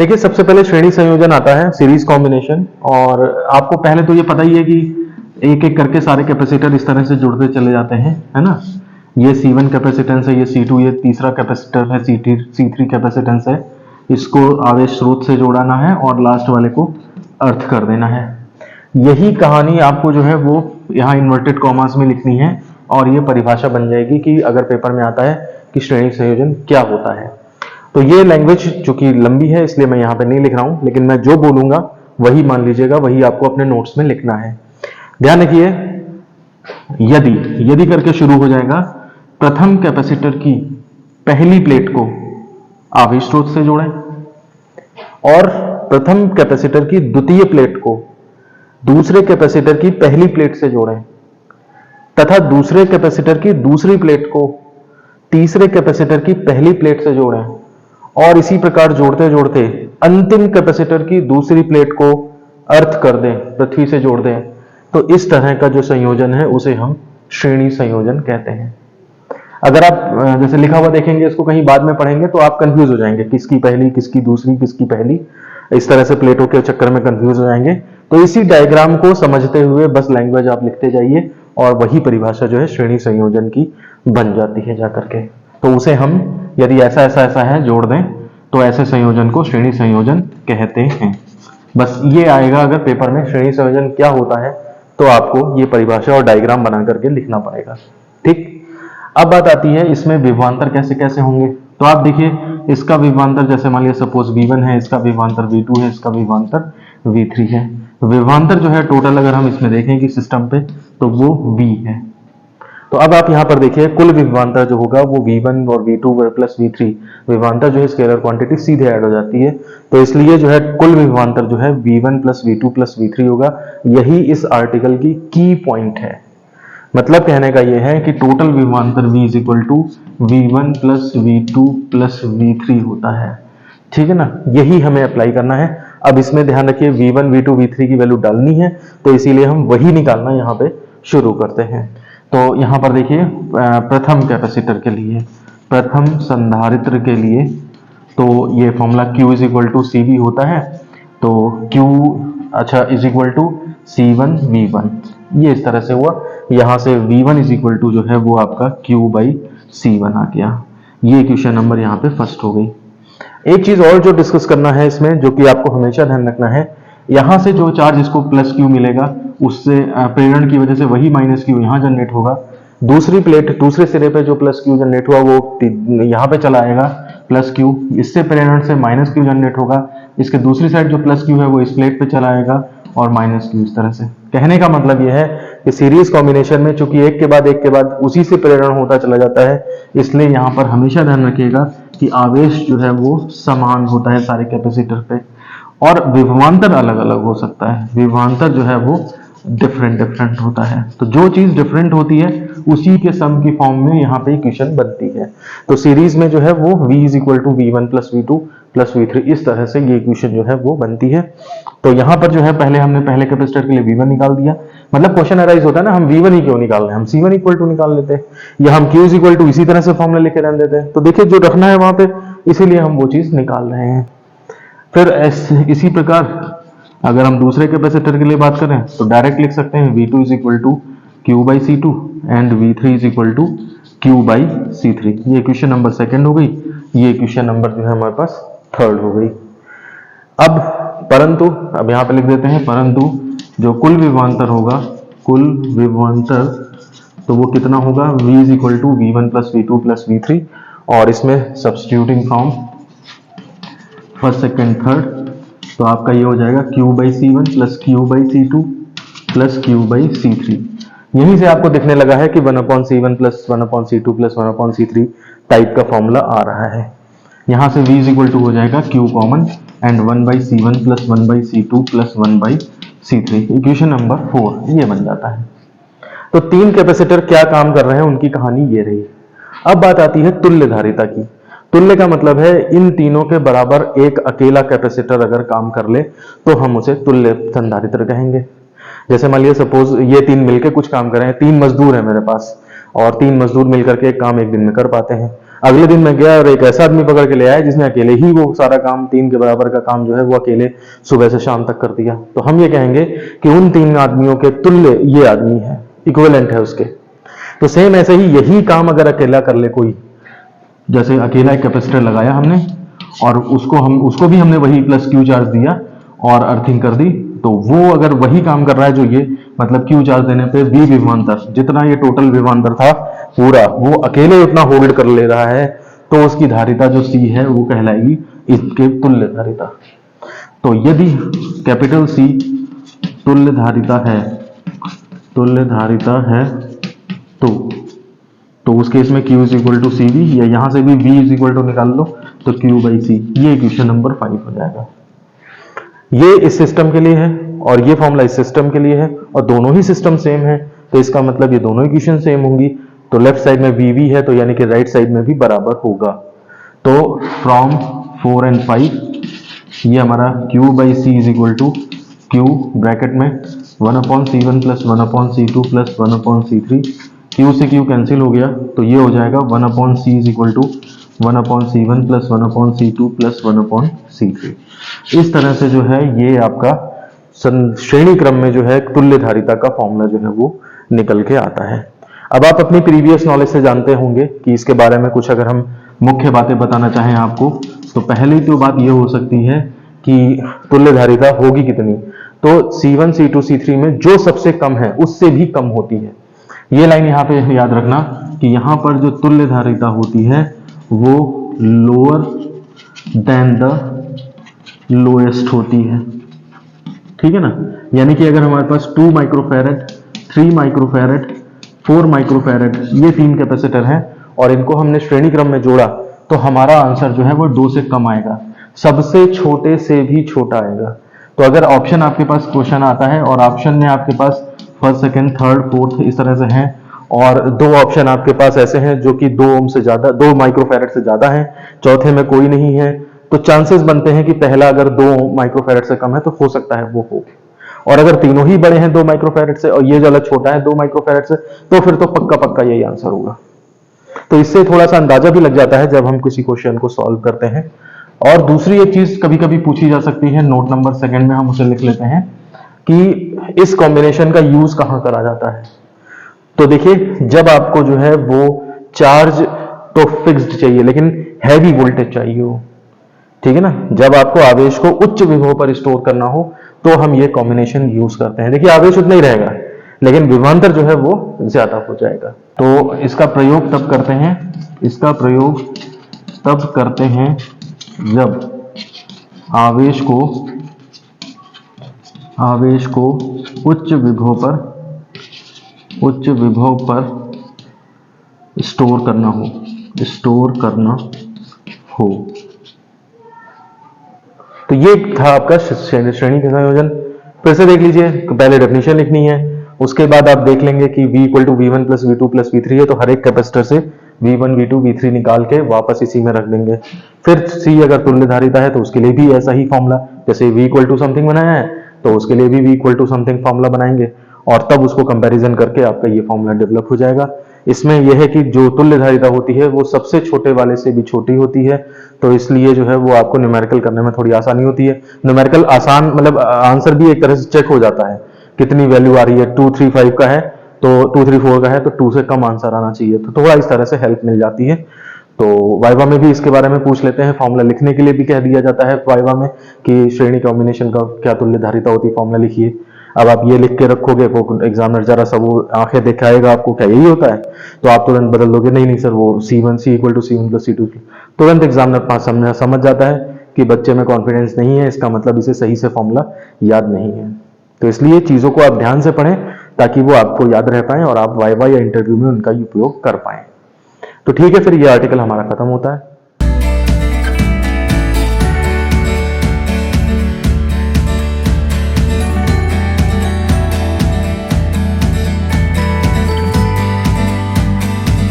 देखिए सबसे पहले श्रेणी संयोजन आता है, सीरीज कॉम्बिनेशन। और आपको पहले तो ये पता ही है कि एक एक करके सारे कैपेसिटर इस तरह से जुड़ते चले जाते हैं, है ना। ये C1 कैपेसिटेंस है, ये C2, ये तीसरा कैपेसिटर है, C3 कैपेसिटेंस है। इसको आवेश स्रोत से जोड़ना है और लास्ट वाले को अर्थ कर देना है। यही कहानी आपको जो है वो यहाँ इन्वर्टेड कॉमास में लिखनी है और ये परिभाषा बन जाएगी कि अगर पेपर में आता है कि श्रेणी संयोजन क्या होता है। तो ये लैंग्वेज चूंकि लंबी है इसलिए मैं यहाँ पे नहीं लिख रहा हूँ, लेकिन मैं जो बोलूंगा वही मान लीजिएगा, वही आपको अपने नोट्स में लिखना है। ध्यान रखिए, यदि यदि करके शुरू हो जाएगा। प्रथम कैपेसिटर की पहली प्लेट को आवेश स्रोत से जोड़ें और प्रथम कैपेसिटर की द्वितीय प्लेट को दूसरे कैपेसिटर की पहली प्लेट से जोड़ें तथा दूसरे कैपेसिटर की दूसरी प्लेट को तीसरे कैपेसिटर की पहली प्लेट से जोड़ें और इसी प्रकार जोड़ते जोड़ते अंतिम कैपेसिटर की दूसरी प्लेट को अर्थ कर दें, पृथ्वी से जोड़ दें। तो इस तरह का जो संयोजन है उसे हम श्रेणी संयोजन कहते हैं। अगर आप जैसे लिखा हुआ देखेंगे, इसको कहीं बाद में पढ़ेंगे तो आप कंफ्यूज हो जाएंगे, किसकी पहली, किसकी दूसरी, किसकी पहली, इस तरह से प्लेटों के चक्कर में कंफ्यूज हो जाएंगे। तो इसी डायग्राम को समझते हुए बस लैंग्वेज आप लिखते जाइए और वही परिभाषा जो है श्रेणी संयोजन की बन जाती है जाकर के। तो उसे हम यदि ऐसा ऐसा ऐसा है जोड़ दें तो ऐसे संयोजन को श्रेणी संयोजन कहते हैं। बस ये आएगा अगर पेपर में श्रेणी संयोजन क्या होता है तो आपको ये परिभाषा और डायग्राम बना करके लिखना पड़ेगा। ठीक, अब बात आती है इसमें विभवांतर कैसे कैसे होंगे। तो आप देखिए, इसका विभवांतर जैसे मान लिया सपोज V1 है, इसका विभवांतर V2 है, इसका विभवांतर V3 है। विभवांतर जो है टोटल अगर हम इसमें देखें कि सिस्टम पे तो वो V है। तो अब आप यहाँ पर देखिए कुल विभवांतर जो होगा वो V1 और V2 प्लस V3, विभवांतर जो है स्केलर क्वांटिटी सीधे ऐड हो जाती है। तो इसलिए जो है कुल विभवांतर जो है V1 plus V2 plus V3 होगा। यही इस आर्टिकल की की पॉइंट है। मतलब कहने का यह है कि टोटल विभवांतर V is equal to V1 plus V2 plus V3 होता है। ठीक है ना, यही हमें अप्लाई करना है। अब इसमें ध्यान रखिए V1 V2 V3 की वैल्यू डालनी है, तो इसीलिए हम वही निकालना यहाँ पे शुरू करते हैं। तो यहाँ पर देखिए प्रथम कैपेसिटर के लिए, प्रथम संधारित्र के लिए तो ये formula Q is equal to CV होता है। तो Q अच्छा is equal to C1 V1, ये इस तरह से हुआ। यहाँ से V1 इज इक्वल टू जो है वो आपका Q बाई C1 आ गया। ये क्वेश्चन नंबर यहाँ पे फर्स्ट हो गई। एक चीज और जो डिस्कस करना है इसमें, जो कि आपको हमेशा ध्यान रखना है, यहाँ से जो चार्ज इसको प्लस Q मिलेगा उससे प्रेरण की वजह से वही माइनस Q यहाँ जनरेट होगा। दूसरी प्लेट दूसरे सिरे पे जो प्लस Q जनरेट हुआ वो यहाँ पे चला आएगा प्लस Q, इससे प्रेरण से माइनस Q जनरेट होगा। इसके दूसरी साइड जो प्लस Q है वो इस प्लेट पे चला आएगा और माइनस Q इस तरह से। कहने का मतलब यह है कि सीरीज कॉम्बिनेशन में चूंकि एक के बाद उसी से प्रेरण होता चला जाता है, इसलिए यहाँ पर हमेशा ध्यान रखिएगा कि आवेश जो है वो समान होता है सारे कैपेसिटर पे और विभवांतर अलग अलग हो सकता है। विभवांतर जो है वो डिफरेंट होता है। तो जो चीज डिफरेंट होती है उसी के सम की फॉर्म में यहाँ पे इक्वेशन बनती है। तो सीरीज में जो है वो V is equal to V1 plus V2 plus V3, इस तरह से ये इक्वेशन जो है वो बनती है। तो यहाँ पर जो है पहले हमने पहले कैपेसिटर के लिए V1 निकाल दिया। मतलब क्वेश्चन अराइज होता है ना, हम V1 ही क्यों निकाल रहे हैं, हम C1 इक्वल टू निकाल लेते हैं, या हम Q इज इक्वल टू इसी तरह से फॉर्मूला लेके रहने देते हैं। तो देखिए जो रखना है वहां पे, इसीलिए हम वो चीज निकाल रहे हैं। फिर इसी प्रकार अगर हम दूसरे कैपेसिटर के लिए बात करें तो डायरेक्ट लिख सकते हैं V2 is equal to Q by C2 and V3 is equal to Q by C3। ये इक्वेशन नंबर सेकंड हो गई। ये इक्वेशन नंबर जो है हमारे पास थर्ड हो गई। अब परंतु, अब यहाँ पे लिख देते हैं परंतु जो कुल विभवांतर होगा, कुल विभवांतर तो वो कितना होगा, V is equal to V1 plus V2 plus V3, और इसमें substituting from first second third तो आपका ये हो जाएगा Q by C1 plus Q by C2 plus Q by C3। यहीं से आपको दिखने लगा है कि 1/C1 plus 1/C2 plus 1/C3 type का फॉर्मूला आ रहा है। यहाँ से V इज इक्वल टू हो जाएगा Q common and 1/C1 plus 1/C2 plus 1/C3, equation number 4 ये बन जाता है। तो तीन कैपेसिटर क्या काम कर रहे हैं उनकी कहानी ये रही। अब बात आती है तुल्य धारिता की। तुल्य का मतलब है इन तीनों के बराबर एक अकेला कैपेसिटर अगर काम कर ले तो हम उसे तुल्य संधारित्र कहेंगे। जैसे मान लिया सपोज ये तीन मिलकर कुछ काम कर रहे हैं, तीन मजदूर है मेरे पास और तीन मजदूर मिलकर के एक काम एक दिन में कर पाते हैं। अगले दिन मैं गया और एक ऐसा आदमी पकड़ के ले आया जिसने अकेले ही वो सारा काम 3 के बराबर का काम जो है वो अकेले सुबह से शाम तक कर दिया। तो हम ये कहेंगे कि उन 3 आदमियों के तुल्य ये आदमी है, इक्विवेलेंट है उसके। तो सेम ऐसे ही यही काम अगर अकेला कर ले कोई, जैसे अकेला एक कैपेसिटर लगाया हमने और उसको भी हमने वही प्लस क्यू चार्ज दिया और अर्थिंग कर दी, तो वो अगर वही काम कर रहा है जो ये, मतलब क्यू चार्ज देने पे V विभवांतर, जितना ये टोटल विभवांतर था पूरा, वो अकेले उतना होल्ड कर ले रहा है, तो उसकी धारिता जो C है वो कहलाएगी इसके तुल्य धारिता। तो यदि कैपिटल C तुल्य धारिता है तो उस केस में Q is equal to CV, या यहां से भी V इज इक्वल टू निकाल लो तो Q बाई C। ये इक्वेशन नंबर 5 हो जाएगा। ये इस सिस्टम के लिए है और ये फॉर्मूला इस सिस्टम के लिए है, और दोनों ही सिस्टम सेम है, तो इसका मतलब ये दोनों इक्वेशन सेम होंगी। तो लेफ्ट साइड में VV है, तो यानी कि राइट साइड में भी बराबर होगा। तो फ्रॉम 4 and 5 ये हमारा Q by C is equal to Q bracket में 1/C1 plus 1/C2 plus 1/C3, Q से Q कैंसिल हो गया, तो ये हो जाएगा 1/C is equal to 1/C1 plus 1/C2 plus 1/C3। इस तरह से जो है ये आपका श्रेणी क्रम में जो है तुल्य धारिता का फॉर्मूला जो है वो निकल के आता है। अब आप अपनी प्रीवियस नॉलेज से जानते होंगे कि इसके बारे में कुछ अगर हम मुख्य बातें बताना चाहें आपको, तो पहली तो बात ये हो सकती है कि तुल्य धारिता होगी कितनी, तो C1 C2 C3 में जो सबसे कम है उससे भी कम होती है। ये लाइन यहाँ पे याद रखना कि यहाँ पर जो तुल्य धारिता होती है वो लोअर देन द लोएस्ट होती है, ठीक है ना। यानी कि अगर हमारे पास 2 माइक्रोफैरड, 3 माइक्रोफैरड, 4 माइक्रोफैरड ये 3 कैपेसिटर हैं और इनको हमने श्रेणी क्रम में जोड़ा, तो हमारा आंसर जो है वो 2 से कम आएगा, सबसे छोटे से भी छोटा आएगा। तो अगर ऑप्शन आपके पास क्वेश्चन आता है और ऑप्शन में आपके पास फर्स्ट, सेकंड, थर्ड, फोर्थ इस तरह से हैं, और 2 ऑप्शन आपके पास ऐसे हैं जो कि 2 ओम से ज्यादा, 2 माइक्रोफैरड से ज्यादा हैं, चौथे में कोई नहीं है, तो चांसेस बनते हैं कि पहला अगर 2 माइक्रोफैरड से कम है तो हो सकता है वो हो। और अगर तीनों ही बड़े हैं 2 माइक्रोफैरड से और ये जो अलग छोटा है 2 माइक्रोफैरड से, तो फिर तो पक्का पक्का यही आंसर होगा। तो इससे थोड़ा सा अंदाजा भी लग जाता है जब हम किसी क्वेश्चन को सॉल्व करते हैं। और दूसरी एक चीज कभी कभी पूछी जा सकती है, नोट नंबर 2 में हम उसे लिख लेते हैं कि इस कॉम्बिनेशन का यूज कहां करा जाता है। तो देखिए, जब आपको जो है वो चार्ज तो फिक्स्ड चाहिए लेकिन हैवी वोल्टेज चाहिए हो, ठीक है ना, जब आपको आवेश को उच्च विभव पर स्टोर करना हो तो हम ये कॉम्बिनेशन यूज करते हैं। देखिए, आवेश उतना ही रहेगा लेकिन विभवांतर जो है वो ज्यादा हो जाएगा। तो इसका प्रयोग तब करते हैं जब आवेश को उच्च विभव पर स्टोर करना हो। तो ये था आपका श्रेणी का संयोजन। फिर से देख लीजिए, पहले डेफिनेशन लिखनी है, उसके बाद आप देख लेंगे कि V equal to V1 plus V2 plus V3 है, तो हर एक कैपेसिटर से V1 V2 V3 निकाल के वापस इसी में रख देंगे। फिर C अगर तुल्य धारिता है तो उसके लिए भी ऐसा ही फॉर्मूला, जैसे V इक्वल टू समथिंग बनाया है तो उसके लिए भी V equal to something formula बनाएंगे और तब उसको कंपैरिजन करके आपका ये फॉर्मूला डेवलप हो जाएगा। इसमें यह है कि जो तुल्य धारिता होती है वो सबसे छोटे वाले से भी छोटी होती है, तो इसलिए जो है वो आपको न्यूमेरिकल करने में थोड़ी आसानी होती है। न्यूमेरिकल आसान मतलब आंसर भी एक तरह से चेक हो जाता है, कितनी वैल्यू आ रही है। 2, 3, 5 का है तो 2, 3, 4 का है तो 2 से कम आंसर आना चाहिए, तो थोड़ा इस तरह से हेल्प मिल जाती है। तो वाइवा में भी इसके बारे में पूछ लेते हैं, फॉर्मूला लिखने के लिए भी कह दिया जाता है वाइवा में कि श्रेणी कॉम्बिनेशन का क्या तुल्य धारिता होती है, फॉर्मूला लिखिए। अब आप ये लिख के रखोगे, वो एग्जामिनर जरा सा वो आंखें दिखाएगा आपको क्या यही होता है, तो आप तुरंत बदल दोगे, नहीं सर वो C1 C equal to C1 plus C2। तुरंत एग्जामिनर समझ जाता है कि बच्चे में कॉन्फिडेंस नहीं है, इसका मतलब इसे सही से फॉर्मूला याद नहीं है। तो इसलिए चीजों को आप ध्यान से पढ़ें ताकि वो आपको याद रह पाए और आप वाइवा या इंटरव्यू में उनका उपयोग कर पाए। तो ठीक है, फिर ये आर्टिकल हमारा खत्म होता है।